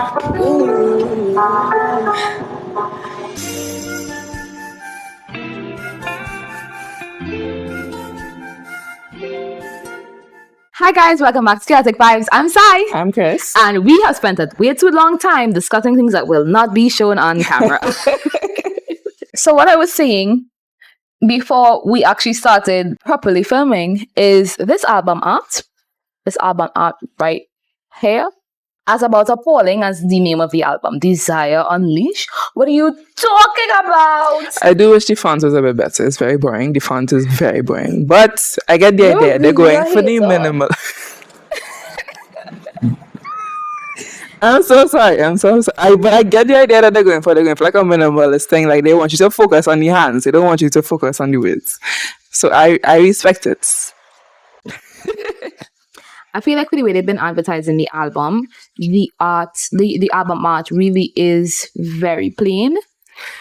Hi guys, welcome back to Khaotic Vibes. I'm Sai. I'm Chris. And we have spent a way too long time discussing things that will not be shown on camera. So what I was saying before we actually started properly filming is this album art right here, as about appalling as the name of the album, Desire Unleashed. What are you talking about? I do wish the font was a bit better. It's very boring. The font is very boring. But I get the idea. They're going for the minimal. I'm so sorry. But I get the idea that they're going for like a minimalist thing. Like they want you to focus on the hands. They don't want you to focus on the words. So I respect it. I feel like for the way they've been advertising the album, the album art really is very plain.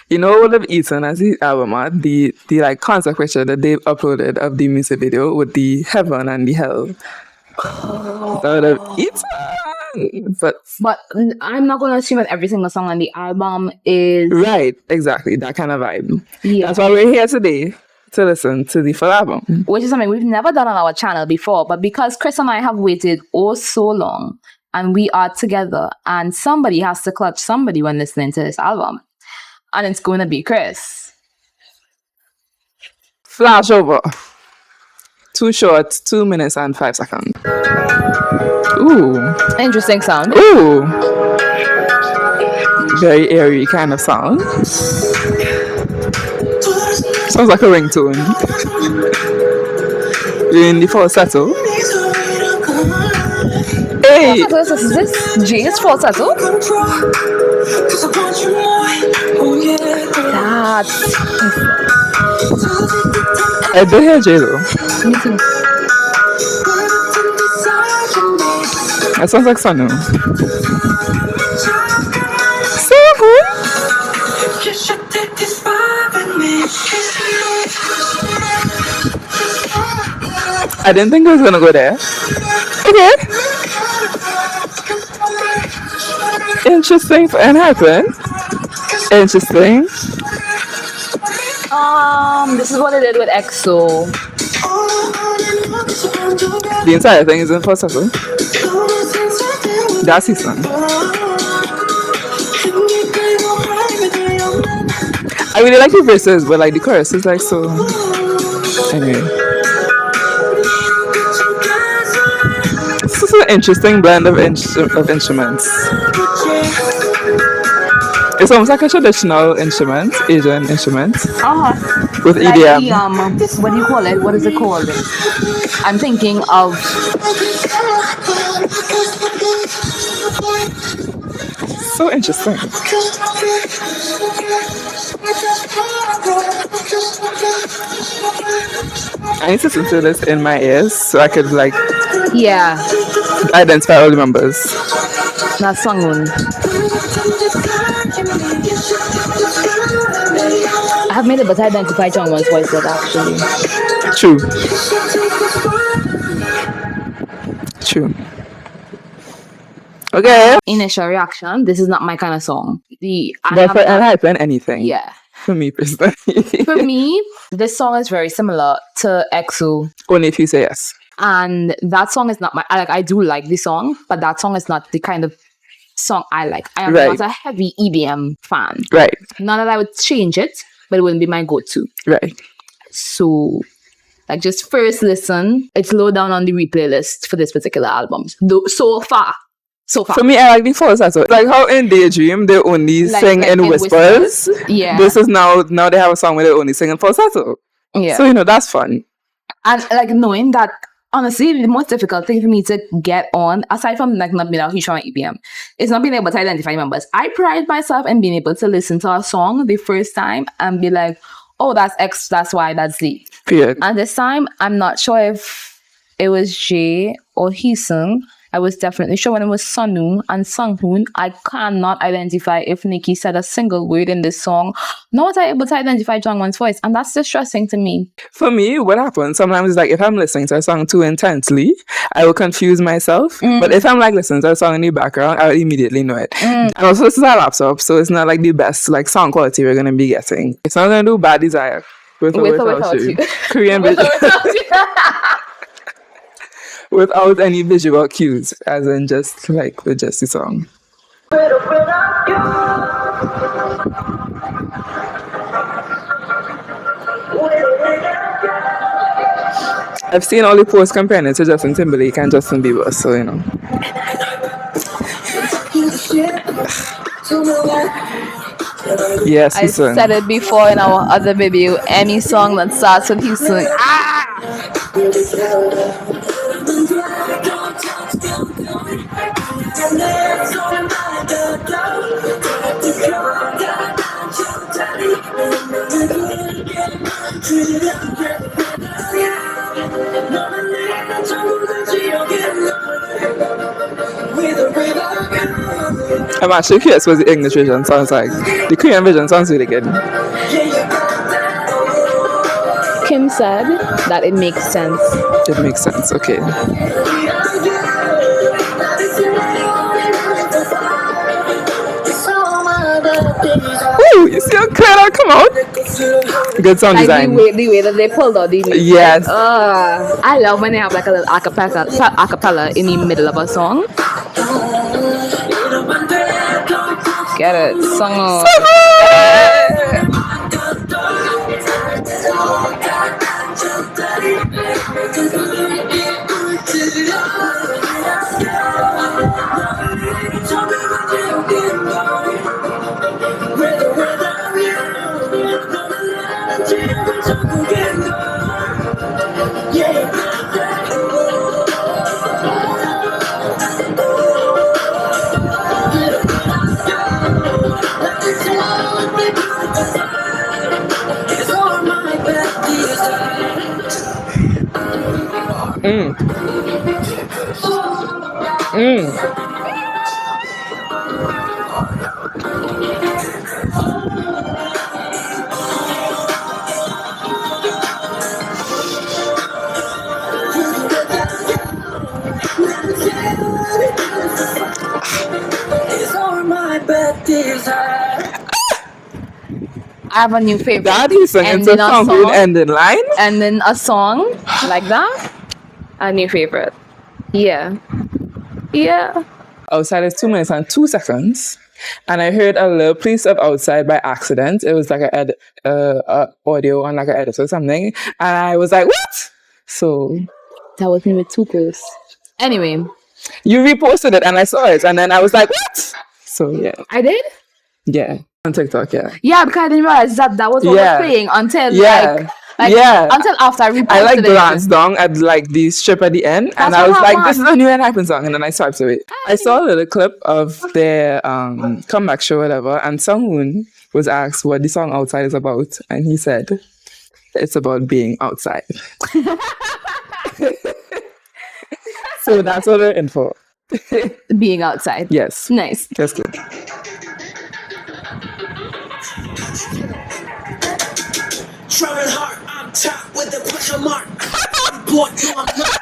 You know what I've eaten as the album art? The like concept picture that they've uploaded of the music video with the heaven and the hell. That I've eaten. But I'm not gonna assume that every single song on the album is right, exactly. That kind of vibe. Yeah. That's why we're here today. To listen to the full album. Which is something we've never done on our channel before, but because Chris and I have waited oh so long and we are together and somebody has to clutch somebody when listening to this album, and it's going to be Chris. Flashover. Too short, 2 minutes and 5 seconds. Ooh. Interesting sound. Ooh. Very airy kind of sound. Sounds like a ringtone. You're in the falsetto. Hey! Is this Jay's falsetto? That's... I did hear Jay though. Me too. That sounds like Sonu. So good! I didn't think I was gonna go there. Okay. Interesting for ENHYPEN. Interesting. This is what I did with EXO. The entire thing is in falsetto. That's his song. I really like the verses, but like the chorus is like so. Anyway. This is an interesting blend of instruments. It's almost like a traditional instrument, Asian instrument. With like EDM. What do you call it? What is it called? I'm thinking of... So interesting. I need to listen to this in my ears so I could like identify all the members. That song one. I have made it, but I identify Jungwon's voice with actually. True. Okay. Initial reaction. This is not my kind of song. But for ENHYPEN, anything. Yeah. For me personally. For me, this song is very similar to EXO. Only if you say yes. And that song is not I do like the song, but that song is not the kind of song I like. I am not a heavy EDM fan. Right. Not that I would change it, but it wouldn't be my go-to. Right. So, like, just first listen, it's low down on the replay list for this particular album. So far. For me, I like the falsetto. Like how in Daydream they only sing in whispers. Yeah. This is now they have a song where they only sing in falsetto. Yeah. So that's fun. And like knowing that, honestly, the most difficult thing for me to get on, aside from like not being a huge fan of EPM, is not being able to identify members. I pride myself in being able to listen to a song the first time and be like, oh, that's X, that's Y, that's Z. Period. And this time, I'm not sure if it was Jay or Heesung I was definitely sure when it was Sonu and Sunghoon. I cannot identify if Nikki said a single word in this song. Nor was I able to identify Jungwon's voice, and that's distressing to me. For me, what happens sometimes is like if I'm listening to a song too intensely, I will confuse myself. But if I'm like listening to a song in the background, I will immediately know it. And also, this is a laptop, so it's not like the best like sound quality we're gonna be getting. It's not gonna do Bad Desire with or without you. Korean video. Without any visual cues, as in just like with just the song. I've seen all the posts comparing it to Justin Timberlake and Justin Bieber, so you know. Yes, I said it before in our other video. Any song that starts with Houston. I'm actually curious what the English version sounds like. The Korean version sounds really good. Kim said that it makes sense. It makes sense, okay. Ooh, you see how clear that come out? Good sound design. Like the way that they pulled out the music. Yes. I love when they have like a little acapella in the middle of a song. Get it, song. I have a new favorite. That is it's a song with ending line. And then a song like that. A new favorite. Yeah. Yeah. Outside is 2 minutes and 2 seconds. And I heard a little piece of Outside by accident. It was like a audio on like an edit or something. And I was like, what? So that was me with 2 posts. Anyway. You reposted it and I saw it. And then I was like, what? So yeah. I did? Yeah. On TikTok, yeah. Yeah, because I didn't realize that was what was playing until until after I reposted it. I like glanced down at like the strip at the end. That's and I was like, this is a new ENHYPEN song. And then I swiped away. I saw a little clip of their comeback show, whatever. And Sunghoon was asked what the song Outside is about. And he said, it's about being outside. So that's what we're in for. Being outside. Yes. Nice. That's good. Trying hard, I'm top with the pressure mark. Boy, no, I'm not.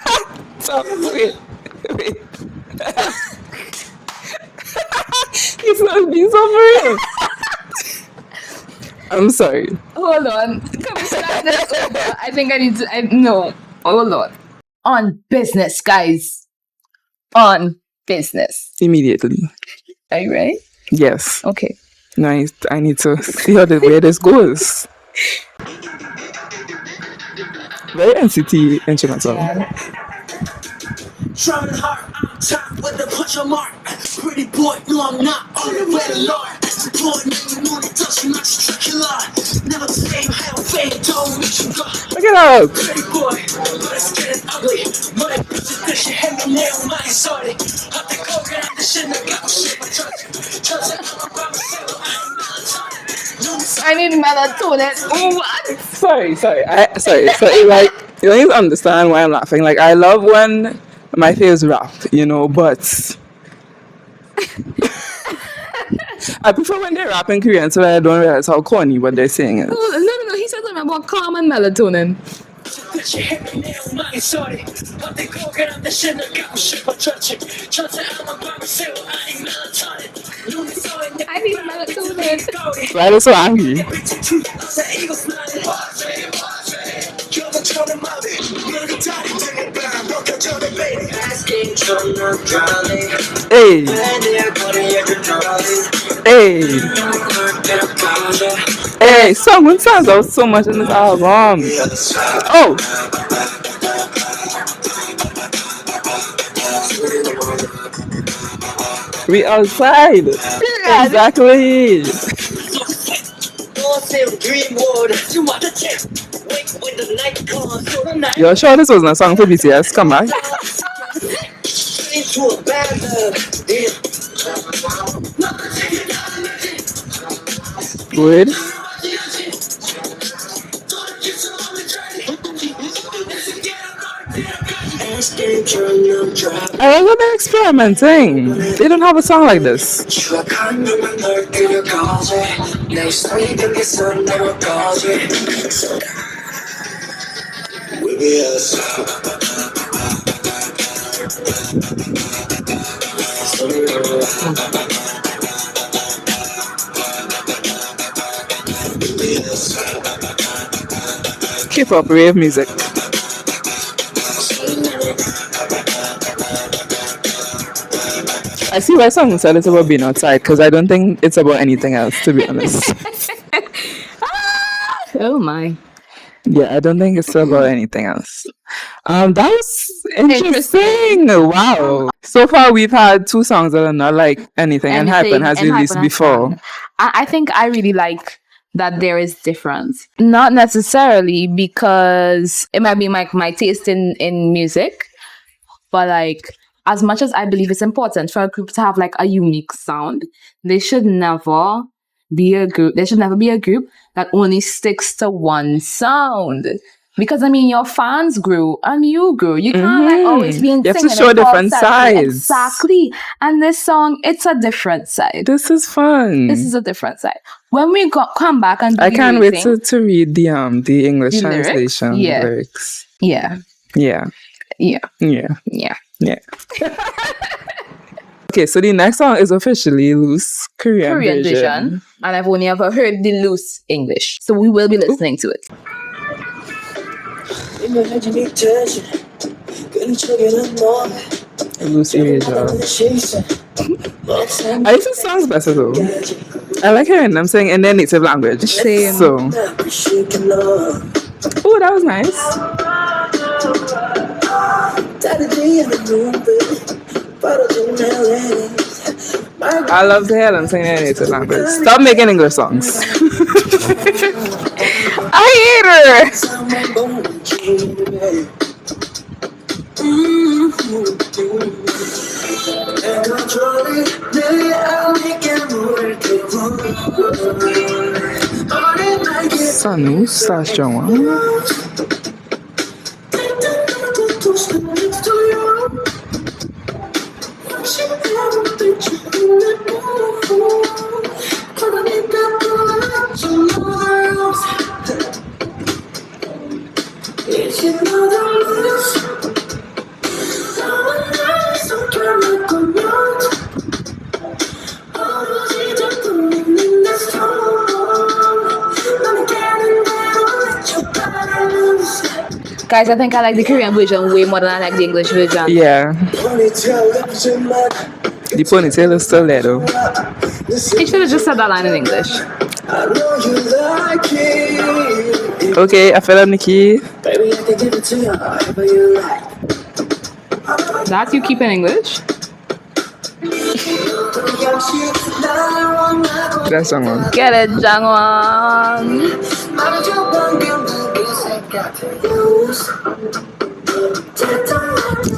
Stop. Wait. He's not being so for real. I'm sorry. Hold on. Can we start this over? I think I need to. No. Hold on. On business, guys. On business. Immediately. Are you ready? Yes. Okay. No, I need to see where this goes. Very NCT instrumental. Trying hard, I'm top with the pressure mark. Pretty boy, no, I'm not. On the way to Lord. Support me, you want to touch me, not killer. Never the same, hell, fade, don't reach you. Look it up. Pretty boy, but it's getting ugly. My bitch, this shit, hand me nail, my sorry. Hot the coke and the shit, I got shit, my trust. I need melatonin. Oh, what? Sorry. So like, you don't need to understand why I'm laughing. Like, I love when my fave is rap, you know, but I prefer when they rap in Korean so I don't realize how corny what they're saying is. No. He said something about calm and melatonin. I need melatonin. Why are they so angry? Hey, hey, hey, someone sounds out so much in this album. Oh, we outside. Exactly. You're sure this wasn't a song for BTS? Come back. Good. I love them experimenting. They don't have a song like this. K-pop rave music. I see why someone said it's about being outside because I don't think it's about anything else, to be honest. Oh my. Yeah, I don't think it's about anything else. That was interesting. Wow. So far, we've had 2 songs that are not like anything. ENHYPEN has released before. I think I really like that there is difference. Not necessarily because it might be my taste in music, but like as much as I believe it's important for a group to have like a unique sound, there should never be a group that only sticks to one sound. Because I mean, your fans grew and you grew. You can't like always be in. You have to show different sides. Exactly. And this song, it's a different side. This is fun. This is a different side. When we come back and I can't wait to read the English the translation lyrics. Yeah. lyrics. Yeah. Okay, so the next song is officially Loose Korean version. And I've only ever heard the loose English. So we will be listening to it. Loose Erasure. I think it sounds better though. I like hearing them sing in their native language. Same. So, oh, that was nice. I love to hear them sing in their native language. Stop making English songs. I hate her. Sanu slash Jongwon. Guys, I think I like the Korean version way more than I like the English version. Yeah. The ponytail is still there though. He should have just said that line in English. Okay, I fell on the key. That you keep in English? That's someone. Get it, Jangwon.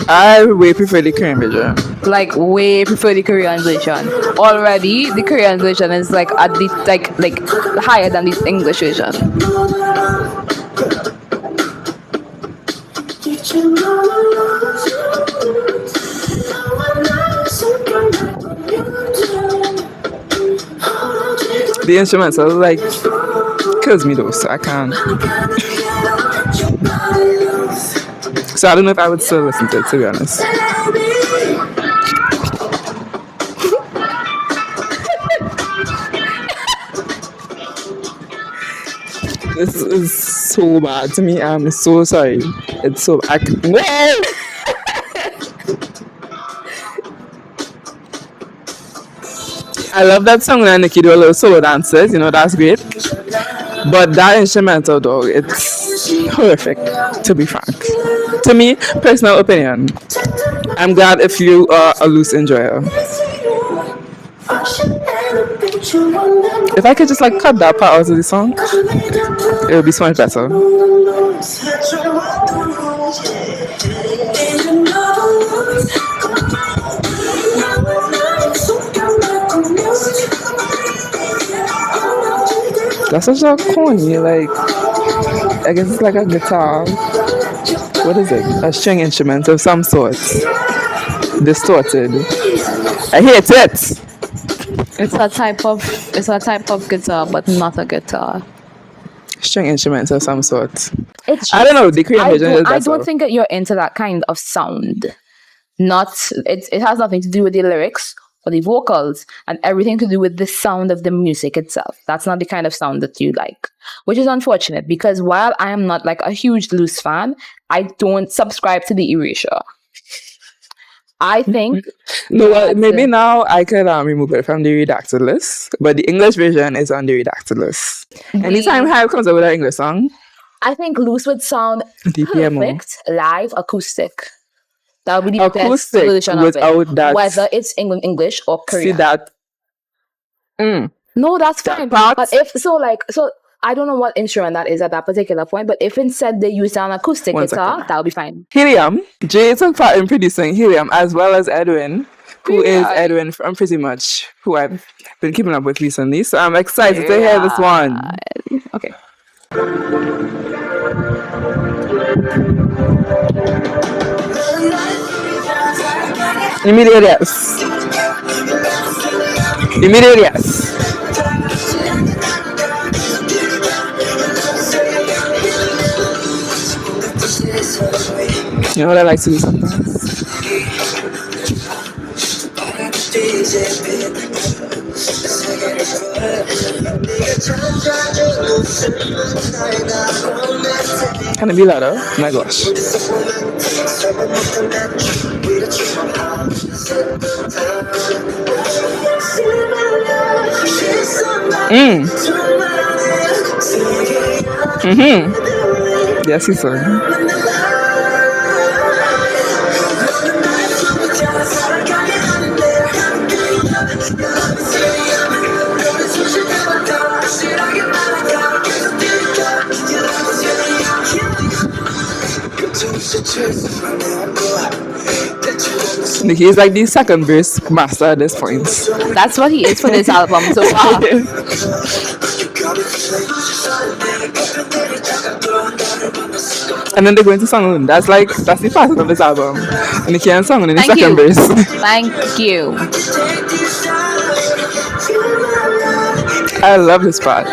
I way prefer the Korean version. Like way prefer the Korean version. Already, the Korean version is like at the like higher than the English version. The instrumental like kills me though, so I can't. So I don't know if I would still listen to it, to be honest. This is so bad to me. I'm so sorry. It's so no! I love that song when Nikki do a little solo dances, you know, that's great. But that instrumental though, it's horrific, to be frank. To me, personal opinion. I'm glad if you are a loose enjoyer. If I could just like cut that part out of the song, it would be so much better. That's such a corny, like, I guess it's like a guitar. What is it? A string instrument of some sort. Distorted. I hate it! It's a type of guitar, but not a guitar. String instruments of some sort. It's I don't know, the Korean version is better. I don't think that you're into that kind of sound. It has nothing to do with the lyrics or the vocals and everything to do with the sound of the music itself. That's not the kind of sound that you like, which is unfortunate because while I am not like a huge Loose fan, I don't subscribe to the erasure. I think no, maybe now I could remove it from the redacted list, but the English version is on the redacted list. Anytime Hype comes up with an English song, I think Loose would sound DPMO. perfect live acoustic. That would be the best Acoustic solution of without it. that. Whether it's English or Korean. See that? No, that's fine. part- But if so I don't know what instrument that is at that particular point, but if instead they use an acoustic One guitar, second. that would be fine. Helium. Jay took part in producing Helium as well as Edwin, who is Edwin from Pretty Much, who I've been keeping up with recently. So I'm excited to hear this one. Okay. Immediate yes. Immediate yes. You know what I like to do sometimes? Can it be louder? Oh my gosh. Yes, it's on. Nikki is like the second verse master at this point. That's what he is for this album so far. And then they go into song. That's the part of this album. And Nikki and song in the Thank second you. verse. Thank you. I love this part.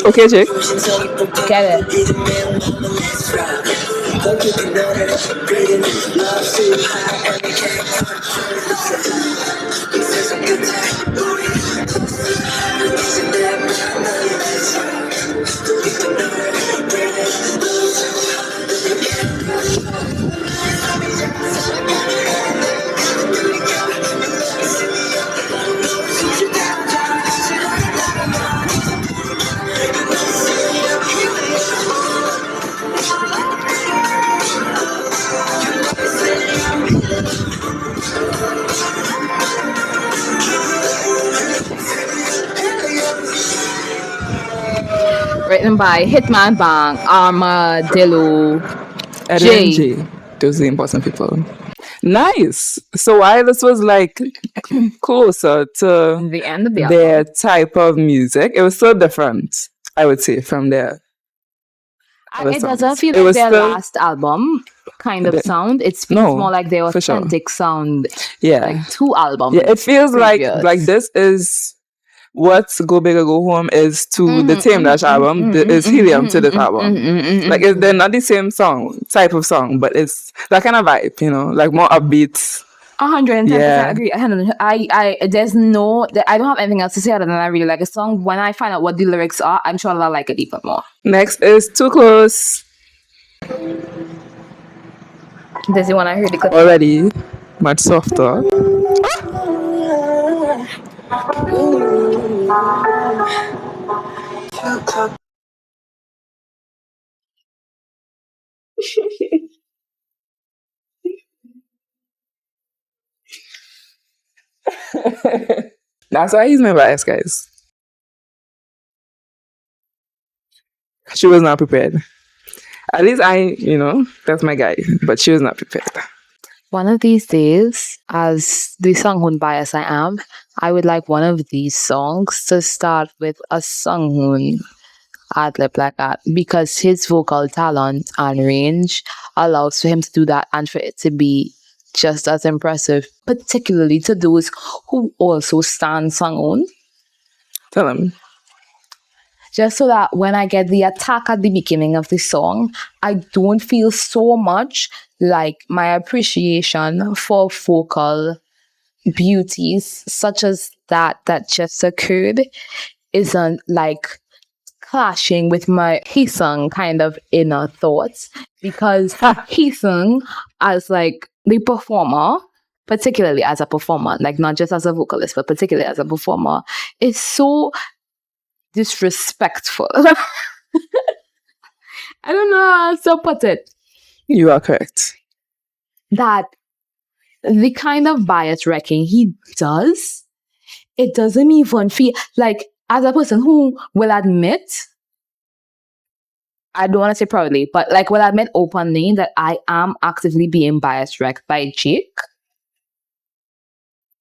Okay, Jake. Get it. written by Hitman Bang, Armadillo, Eddie and Jay. Those are the important people. Nice. So while this was like closer to the end of the their album. type of music, it was still different, I would say, from their other It songs. doesn't feel It like was their still- last album kind of sound. It feels No, more like their for sure. authentic sound. Yeah. Like 2 albums. Yeah, it feels previous. like this is what Go Big or Go Home is to the Tame Dash album, is Helium to this album. Like they're not the same type of song, but it's that kind of vibe, you know, like more upbeat. 110% Yeah. agree. There's no, I don't have anything else to say other than I really like a song. When I find out what the lyrics are, I'm sure I'll like it even more. Next is Too Close. This is the one I heard the clip. Already much softer. That's why he's my bias, guys. She was not prepared. At least that's my guy, but she was not prepared. One of these days, as the Sanghoon bias I am, I would like one of these songs to start with a Sanghoon ad-lib like that, because his vocal talent and range allows for him to do that and for it to be just as impressive, particularly to those who also stand Sanghoon. Tell him. Just so that when I get the attack at the beginning of the song, I don't feel so much like my appreciation for vocal beauties such as that just occurred isn't like clashing with my Heesung kind of inner thoughts, because Heesung as like the performer, particularly as a performer, like not just as a vocalist, but particularly as a performer, is so disrespectful. I don't know how else to put it. You are correct. That the kind of bias wrecking he does, it doesn't even feel like, as a person who will admit, I don't want to say proudly, but like will admit openly that I am actively being bias wrecked by Jake.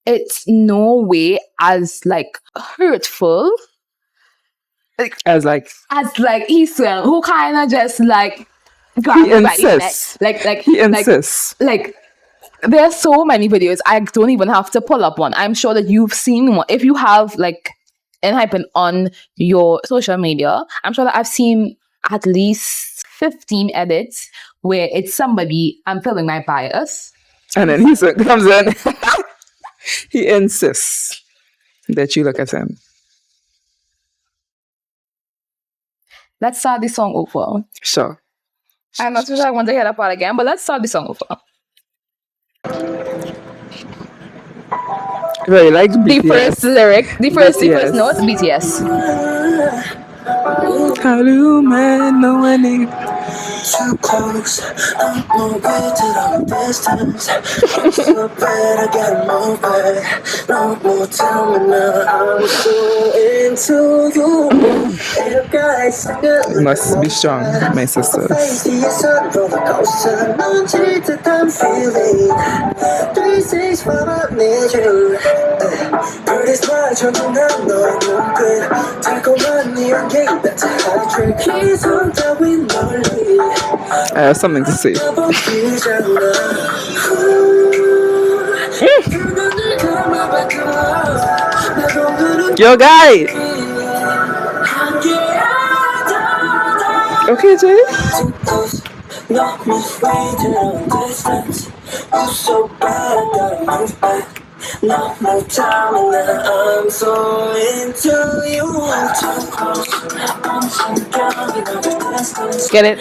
It's no way as like hurtful As Heesung, who kind of just like he insists. He insists. Like there's so many videos. I don't even have to pull up one. I'm sure that you've seen one. If you have like ENHYPEN on your social media, I'm sure that I've seen at least 15 edits where it's somebody, I'm feeling my bias. And then he comes in. He insists that you look at him. Let's start the song over. Sure. I'm not sure I want to hear that part again, but let's start the song over. Very like The BTS. first lyric, the first BTS. note, BTS. How do men know when they... Too close, I'm moving to the distance. I'm so bad, I gotta move back. No more time now, I'm so into you. And you guys You must be strong, my sisters. It's a roller coaster, non-cheated feeling. 365, I need you. Pretty smile, 정중한 너의 눈빛. 달콤한 네 연기, that's a hot trick. 기선 따윈 멀리. I have something to say. Yo, guy! Okay, Jay? No more time and I'm so into you. Get it?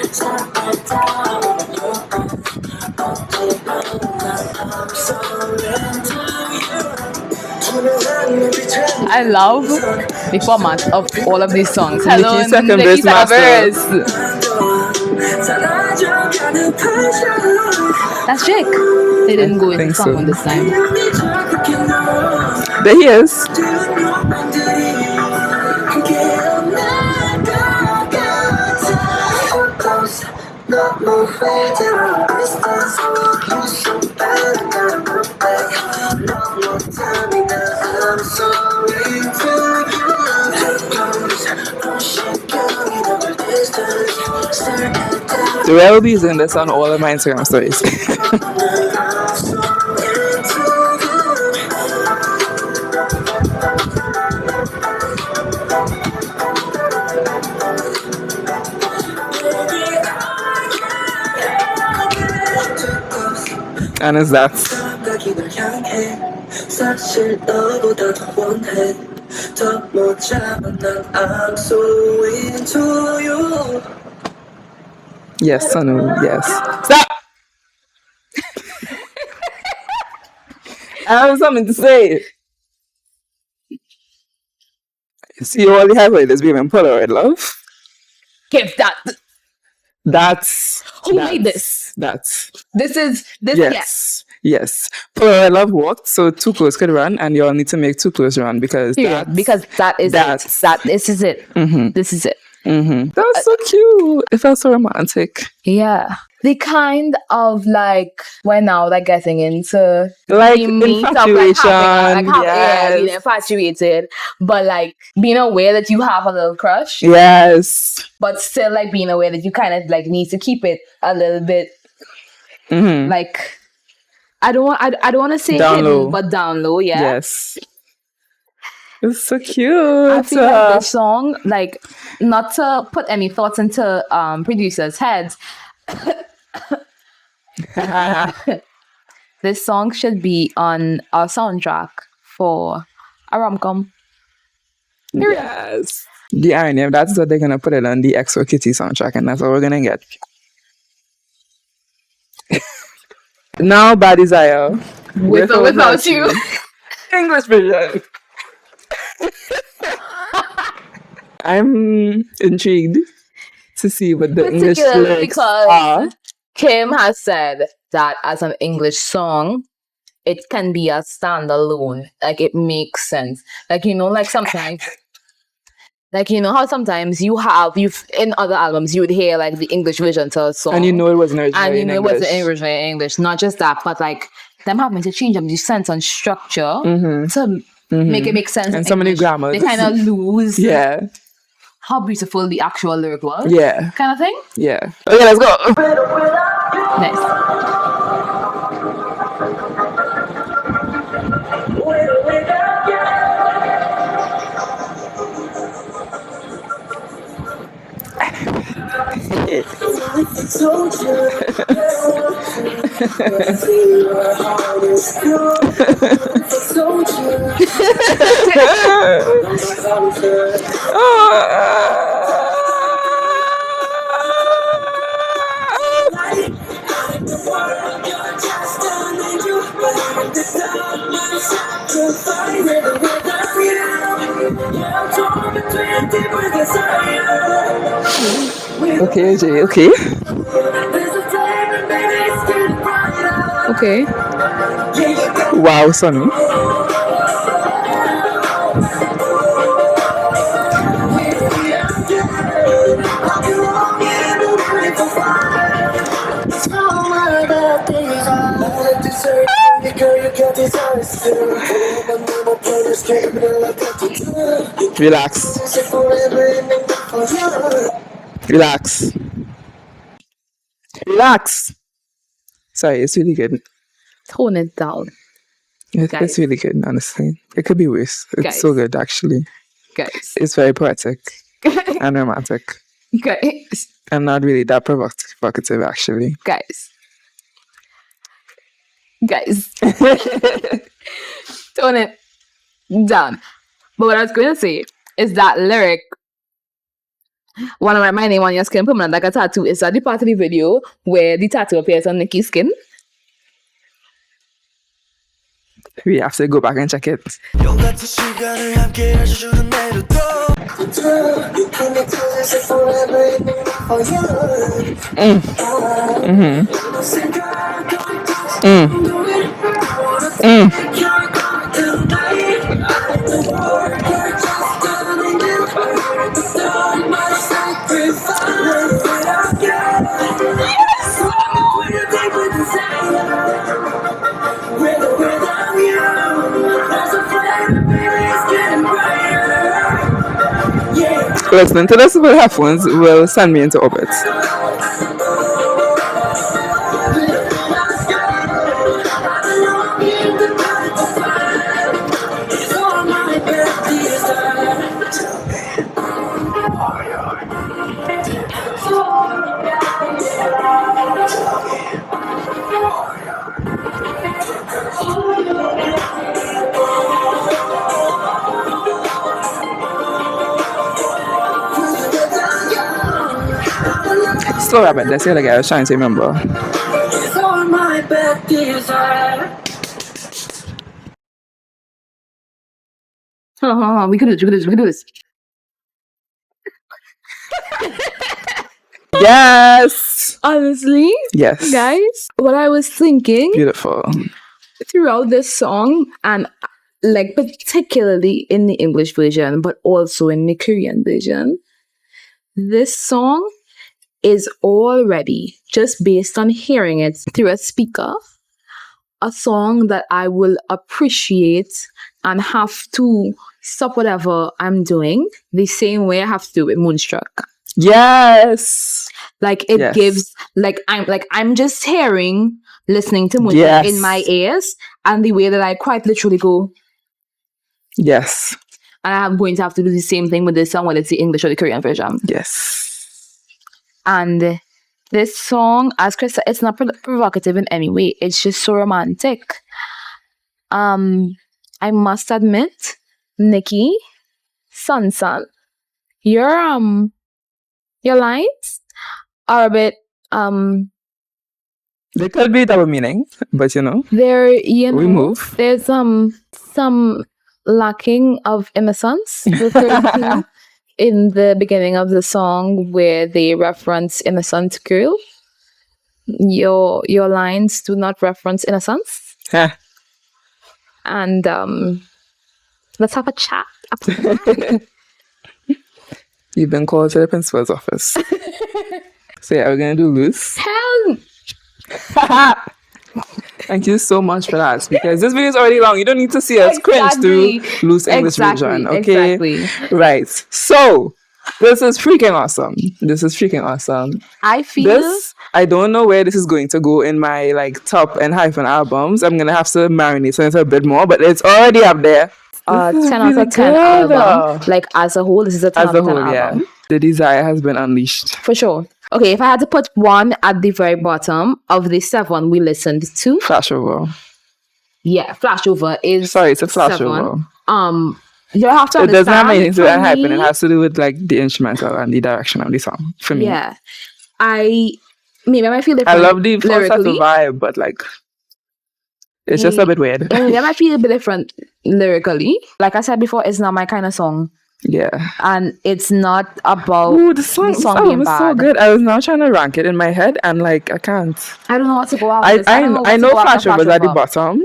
I love the format of all of these songs. Hello, Nikki second verse verse. That's Jake. They didn't go into think song so. this time. There he is. 너무 회대로 distance You so bad and I'm not back 너무 time now I'm sorry to you The melodies in this on all of my Instagram stories. And it's that. Yes, Sanu, yes. Stop! I have something to say. See all the highlighters being Polaroid, love? Give that. Who made this? This is Yes. Polaroid love worked, so two clothes could run, and you all need to make two clothes run because that is it. This is it. Mm-hmm. This is it. Mm-hmm. That was so cute. It felt so romantic. Yeah. The kind of like we're now like getting into like infatuation, being infatuated, but like being aware that you have a little crush. Yes. But still like being aware that you kind of like need to keep it a little bit like I don't want to say down hidden, low. but down low, yeah. Yes. It's so cute. I feel like this song, like, not to put any thoughts into producers' heads, this song should be on our soundtrack for a rom-com. Yes. The irony of that is that they're gonna put it on the XO Kitty soundtrack, and that's all we're gonna get. Now, Bad Desire. With or without you. English version. I'm intrigued to see what the English lyrics because are. Kim has said that as an English song, it can be a standalone. Like, it makes sense. Like, you know, like sometimes, like, you know how sometimes you've in other albums, you would hear like the English version to a song. And you know it wasn't originally in English. It wasn't originally in English. Not just that, but like them having to change up the sense and structure to make it make sense. And so many grammars. They kind of lose how beautiful the actual lyric was. Yeah. Kind of thing. Yeah. Okay, let's go. Nice. Okay, Jay, okay. Okay. Wow, Sonu. Relax. Relax. Relax. Sorry, it's really good. Tone it down. It's really good, honestly. It could be worse. It's so good, actually. Guys. It's very poetic and romantic. Guys. And not really that provocative, actually. Guys. Tone it down. But what I was going to say is that lyric, one of my name on your skin permanent like a tattoo, is that the part of the video where the tattoo appears on Nicki's skin. We have to go back and check it. Listening to this with headphones will send me into orbit. Slow rabbit, that's the other guy I was trying to remember. Hold on. We can do this. Yes! Honestly, Yes. guys, what I was thinking Beautiful. throughout this song, and like particularly in the English version, but also in the Korean version, this song is already, just based on hearing it through a speaker, a song that I will appreciate and have to stop whatever I'm doing the same way I have to do with Moonstruck. Yes! Like it Yes. gives, I'm just listening to Moonstruck Yes. in my ears, and the way that I quite literally go, Yes. and I'm going to have to do the same thing with this song, whether it's the English or the Korean version. Yes. And this song, as Chris said, it's not provocative in any way. It's just so romantic. I must admit, Nikki, Sun, your lines are a bit They could be double meaning, but you know, they're, you know, we move. there's some lacking of innocence referred to in the beginning of the song where they reference innocent girl. Your lines do not reference innocence. Huh. And let's have a chat. You've been called to the principal's office. So yeah, we're gonna do loose. Help! Thank you so much for that, because this video is already long. You don't need to see us cringe through loose English version, okay? Exactly. Right. So this is freaking awesome. I feel This, I don't know where this is going to go in my like top ENHYPEN albums. I'm gonna have to marinate on it a bit more, but it's already up there. 10 out of 10 album. Like as a whole, this is a 10 As out a of 10 whole, album. yeah. The desire has been unleashed. For sure. Okay, if I had to put one at the very bottom of the 7 we listened to, Flashover. yeah, Flashover is Sorry, it's a Flashover. 7. You have to It doesn't have understand, anything to do for with ENHYPEN. It me- has to do with like the instrumental and the direction of the song. For me, Yeah. Maybe I might feel I different love the falsetto lyrically. vibe, but like it's just a bit weird. Maybe I might feel a bit different lyrically. Like I said before, it's not my kind of song. Yeah. And it's not about Ooh, the song being was so bad. good. I was now trying to rank it in my head, and like I can't. I don't know what to go out I with. don't I know what to go after Flashover is at the Flashover. bottom,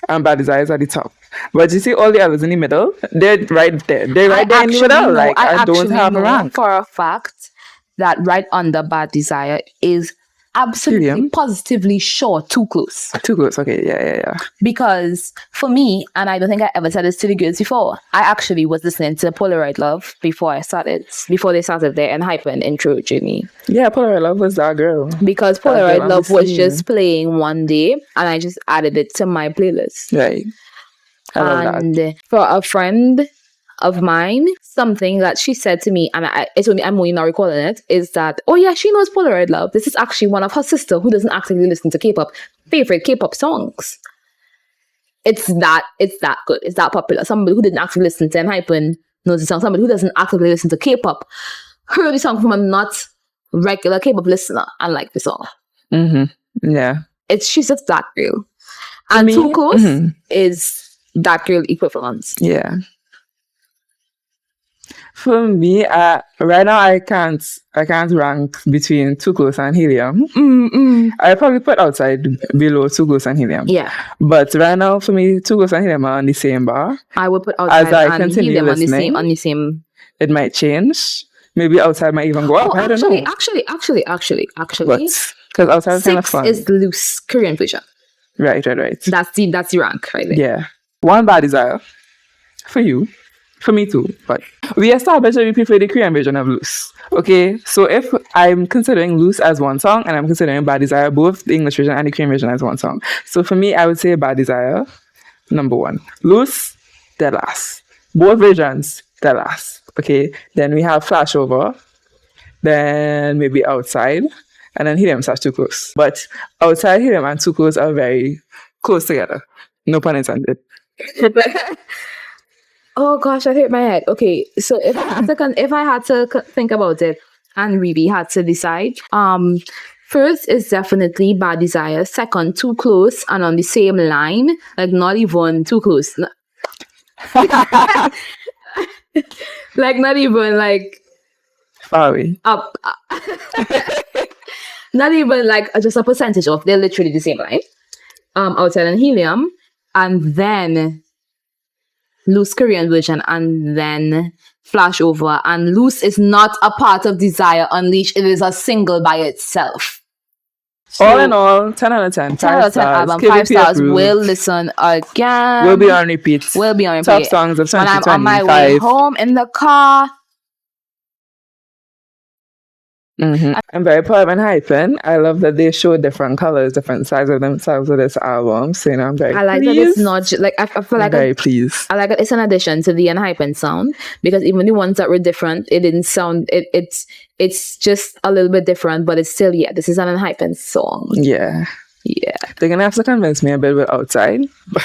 and Bad Desire is at the top. But you see all the others in the middle, they're right there. They're right there in the middle. Like I don't actually have a know rank. for a fact that right under Bad Desire is absolutely Helium? positively sure too close. Too close. Okay, yeah. Because for me, and I don't think I ever said this to the girls before, I actually was listening to Polaroid Love before they started their ENHYPEN intro journey. Yeah, Polaroid Love was that girl. Because That girl Polaroid on Love the was scene. just playing one day, and I just added it to my playlist. Right. I love that. And for a friend of mine, something that she said to me, and I'm only not recalling it, is that, oh yeah, she knows Polaroid Love. This is actually one of her sister who doesn't actively listen to K-pop, favorite K-pop songs. It's that good. It's that popular. Somebody who didn't actually listen to ENHYPEN knows the song. Somebody who doesn't actively listen to K-pop heard the song from a not regular K-pop listener and liked the song. Mm-hmm. Yeah. She's just that girl. And Me? Too Close Mhm. is that girl equivalent. Yeah. For me, right now I can't rank between Too Close and Helium. I probably put outside below Too Close and Helium. Yeah. But right now for me, Too Close and Helium are on the same bar. I would put As outside I and continue Helium listening, on the same. It might change. Maybe outside might even go up. Oh, I don't know. actually, But because outside is kind of 6 fun. is the loose Korean version. Right. That's the rank right there. Yeah. One bad desire for you. For me too. But we established that we prefer the Korean version of Loose. Okay. So if I'm considering Loose as one song and I'm considering Bad Desire, both the English version and the Korean version as one song. So for me, I would say Bad Desire, number 1. Loose, dead last. Both versions, dead last. Okay. Then we have Flashover. Then maybe Outside. And then Helium / Too Close. But Outside, Helium and Too Close are very close together. No pun intended. Oh gosh, I hit my head. Okay, so if I had to think about it and really had to decide, first is definitely Bad Desire. Second, Too Close, and on the same line, like not even too close. Like not even like far away. Up. Not even like just a percentage of. They're literally the same line. Outside and Helium, and then Loose Korean version, and then Flashover. And Loose is not a part of Desire Unleashed. It is a single by itself. So, all in all, 10 out of 10. 10 out of 10 album. 5 stars. We'll listen again. We'll be on repeat. Top songs of 2025. When I'm on my way home in the car. Mm-hmm. I'm very proud of ENHYPEN. I love that they show different colors, different sides of themselves with this album. So, I'm very I like pleased. that it's not like I feel like I'm very pleased. I like that it's an addition to the ENHYPEN sound, because even the ones that were different, it didn't sound it's just a little bit different, but it's still this is an ENHYPEN song. Yeah. They're gonna have to convince me a bit with Outside, but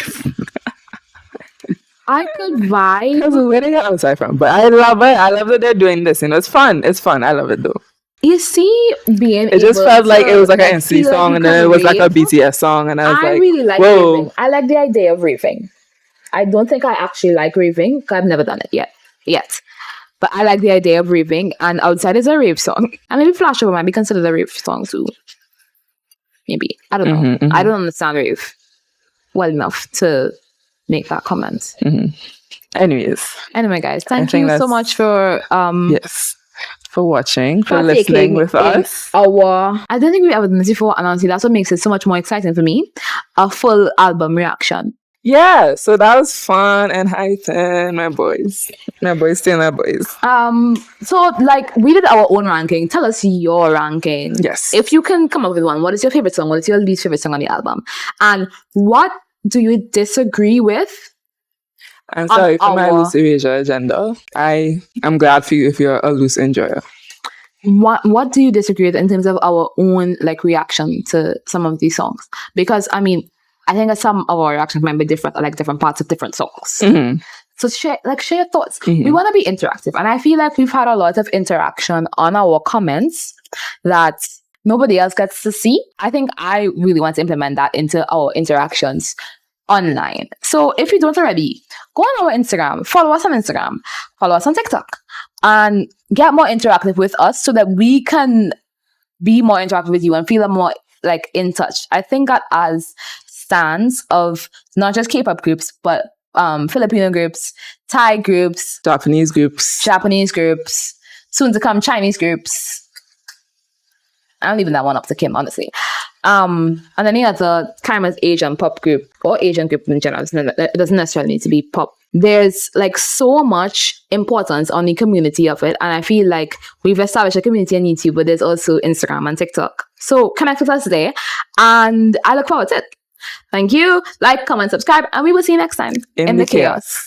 I could vibe. Because where they got Outside from, but I love it. I love that they're doing this. It's fun. I love it though. You see, it just felt like it was like an NC song, and then it was like a BTS song, and I was like, really like whoa. raving. I like the idea of raving. I don't think I actually like raving, because I've never done it yet. But I like the idea of raving, and Outside is a rave song. And maybe Flashover might be considered a rave song too. Maybe. I don't know. Mm-hmm. I don't understand rave well enough to make that comment. Mm-hmm. Anyway, guys, thank you so much for for watching, for listening with us. I don't think we've ever done this before, and honestly, that's what makes it so much more exciting for me. A full album reaction. Yeah, so that was fun. ENHYPEN, my boys, still my boys. So like we did our own ranking. Tell us your ranking. Yes. If you can come up with one, what is your favorite song? What is your least favorite song on the album? And what do you disagree with? I'm sorry for my loose erasure agenda. I'm glad for you if you're a loose enjoyer. What do you disagree with in terms of our own like reaction to some of these songs? Because I mean, I think that some of our reactions might be different, like different parts of different songs. Mm-hmm. So share your thoughts. Mm-hmm. We want to be interactive, and I feel like we've had a lot of interaction on our comments that nobody else gets to see. I think I really want to implement that into our interactions online. So if you don't already, go on our Instagram, follow us on Instagram, follow us on TikTok, and get more interactive with us so that we can be more interactive with you and feel more like in touch. I think that as stands of not just K-pop groups, but Filipino groups, Thai groups, Japanese groups, soon to come Chinese groups. I'm leaving that one up to Kim, honestly. And any other kind of Asian pop group or Asian group in general, it doesn't necessarily need to be pop. There's like so much importance on the community of it, and I feel like we've established a community on YouTube, but there's also Instagram and TikTok. So connect with us today, and I look forward to it. Thank you. Like, comment, subscribe, and we will see you next time in the chaos.